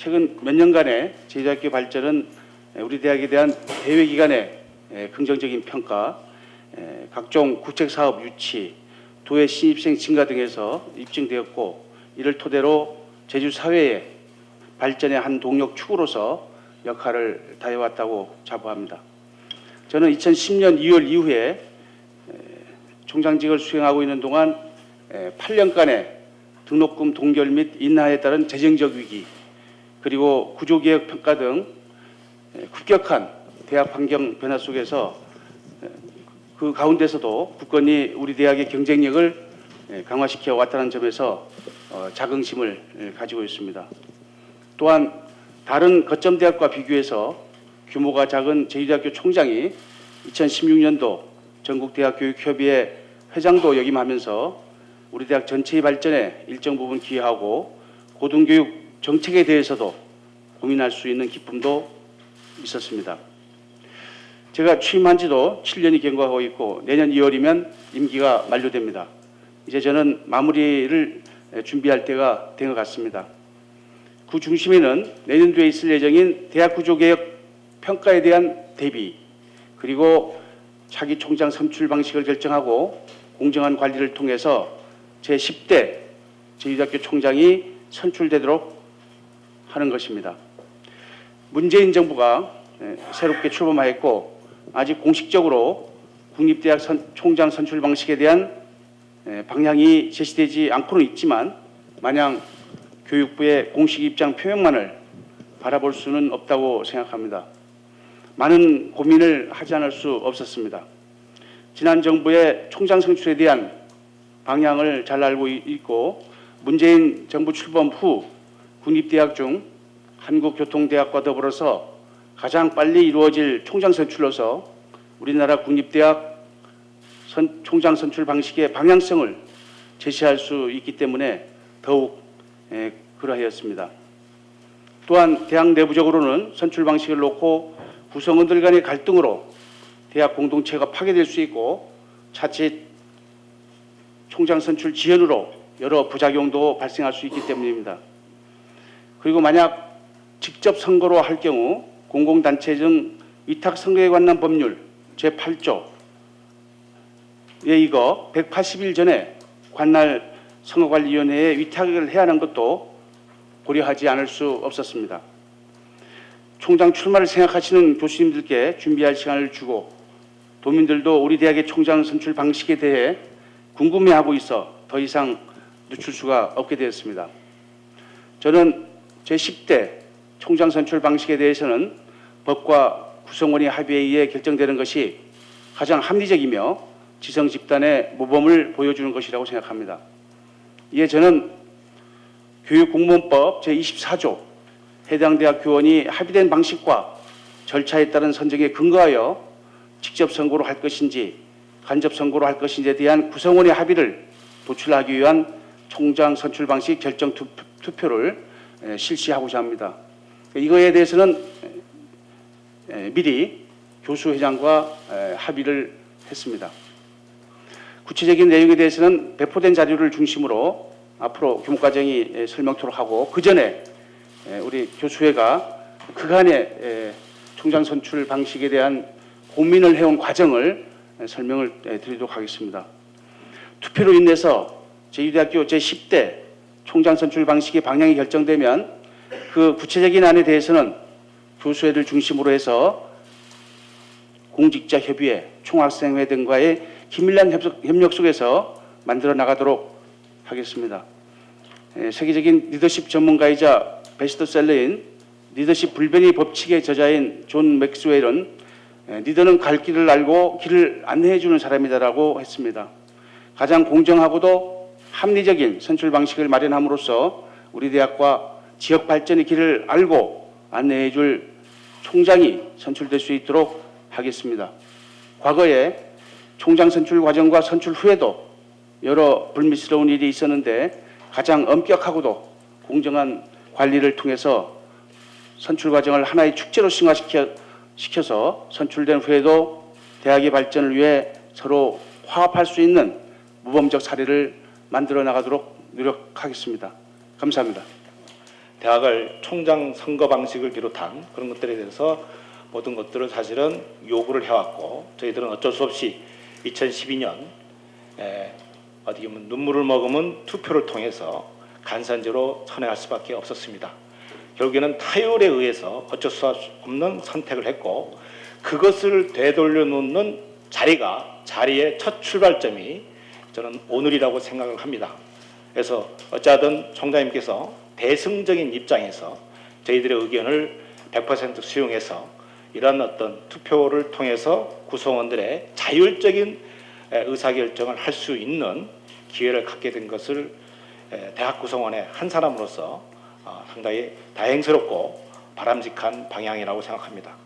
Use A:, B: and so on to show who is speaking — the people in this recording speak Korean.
A: 최근 몇 년간의 제주대학교 발전은 우리 대학에 대한 대외기관의 긍정적인 평가, 각종 국책사업 유치, 도의 신입생 증가 등에서 입증되었고, 이를 토대로 제주 사회의 발전의 한 동력 축으로서 역할을 다해왔다고 자부합니다. 저는 2010년 2월 이후에 총장직을 수행하고 있는 동안 8년간의 등록금 동결 및 인하에 따른 재정적 위기, 그리고 구조개혁 평가 등 급격한 대학 환경 변화 속에서 그 가운데서도 굳건히 우리 대학의 경쟁력을 강화시켜 왔다는 점에서 자긍심을 가지고 있습니다. 또한 다른 거점 대학과 비교해서 규모가 작은 제주대학교 총장이 2016년도 전국대학교육협의회 회장도 역임하면서 우리 대학 전체의 발전에 일정 부분 기여하고 고등교육 정책에 대해서도 고민할 수 있는 기쁨도 있었습니다. 제가 취임한 지도 7년이 경과하고 있고 내년 2월이면 임기가 만료됩니다. 이제 저는 마무리를 준비할 때가 된 것 같습니다. 그 중심에는 내년도에 있을 예정인 대학 구조개혁 평가에 대한 대비, 그리고 차기 총장 선출 방식을 결정하고 공정한 관리를 통해서 제10대 제주대학교 총장이 선출되도록 하는 것입니다. 문재인 정부가 새롭게 출범하였고 아직 공식적으로 국립대학 총장 선출 방식에 대한 방향이 제시되지 않고는 있지만 마냥 교육부의 공식 입장 표명만을 바라볼 수는 없다고 생각합니다. 많은 고민을 하지 않을 수 없었습니다. 지난 정부의 총장 선출에 대한 방향을 잘 알고 있고 문재인 정부 출범 후 국립대학 중 한국교통대학과 더불어서 가장 빨리 이루어질 총장 선출로서 우리나라 국립대학 총장 선출 방식의 방향성을 제시할 수 있기 때문에 더욱 그러하였습니다. 또한 대학 내부적으로는 선출 방식을 놓고 구성원들 간의 갈등으로 대학 공동체가 파괴될 수 있고 자칫 총장 선출 지연으로 여러 부작용도 발생할 수 있기 때문입니다. 그리고 만약 직접 선거로 할 경우 공공단체 등 위탁선거에 관한 법률 제8조에 이거 180일 전에 관할 선거관리위원회에 위탁을 해야 하는 것도 고려하지 않을 수 없었습니다. 총장 출마를 생각하시는 교수님들께 준비할 시간을 주고 도민들도 우리 대학의 총장 선출 방식에 대해 궁금해하고 있어 더 이상 늦출 수가 없게 되었습니다. 저는 제10대 총장 선출 방식에 대해서는 법과 구성원의 합의에 의해 결정되는 것이 가장 합리적이며 지성 집단의 모범을 보여주는 것이라고 생각합니다. 이에 저는 교육공무원법 제24조 해당 대학 교원이 합의된 방식과 절차에 따른 선정에 근거하여 직접 선거로 할 것인지 간접 선거로 할 것인지에 대한 구성원의 합의를 도출하기 위한 총장 선출 방식 결정 투표를 실시하고자 합니다. 이거에 대해서는 미리 교수회장과 합의를 했습니다. 구체적인 내용에 대해서는 배포된 자료를 중심으로 앞으로 교무과정이 설명토록 하고 그 전에 우리 교수회가 그간의 총장 선출 방식에 대한 고민을 해온 과정을 설명을 드리도록 하겠습니다. 투표로 인해서 제주대학교 제10대 총장 선출 방식의 방향이 결정되면 그 구체적인 안에 대해서는 교수회를 중심으로 해서 공직자협의회, 총학생회 등과의 긴밀한 협력 속에서 만들어 나가도록 하겠습니다. 세계적인 리더십 전문가이자 베스트셀러인 리더십 불변의 법칙의 저자인 존 맥스웰은 리더는 갈 길을 알고 길을 안내해 주는 사람이다라고 했습니다. 가장 공정하고도 합리적인 선출 방식을 마련함으로써 우리 대학과 지역 발전의 길을 알고 안내해 줄 총장이 선출될 수 있도록 하겠습니다. 과거에 총장 선출 과정과 선출 후에도 여러 불미스러운 일이 있었는데 가장 엄격하고도 공정한 관리를 통해서 선출 과정을 하나의 축제로 승화시켜서 선출된 후에도 대학의 발전을 위해 서로 화합할 수 있는 모범적 사례를 만들어 나가도록 노력하겠습니다. 감사합니다.
B: 대학을 총장 선거 방식을 비롯한 그런 것들에 대해서 모든 것들을 사실은 요구를 해왔고, 저희들은 어쩔 수 없이 2012년 어떻게 보면 눈물을 머금은 투표를 통해서 간선제로 선회할 수밖에 없었습니다. 결국에는 타율에 의해서 어쩔 수 없는 선택을 했고, 그것을 되돌려 놓는 자리의 첫 출발점이 저는 오늘이라고 생각을 합니다. 그래서 어찌하든 총장님께서 대승적인 입장에서 저희들의 의견을 100% 수용해서 이런 어떤 투표를 통해서 구성원들의 자율적인 의사결정을 할 수 있는 기회를 갖게 된 것을 대학 구성원의 한 사람으로서 상당히 다행스럽고 바람직한 방향이라고 생각합니다.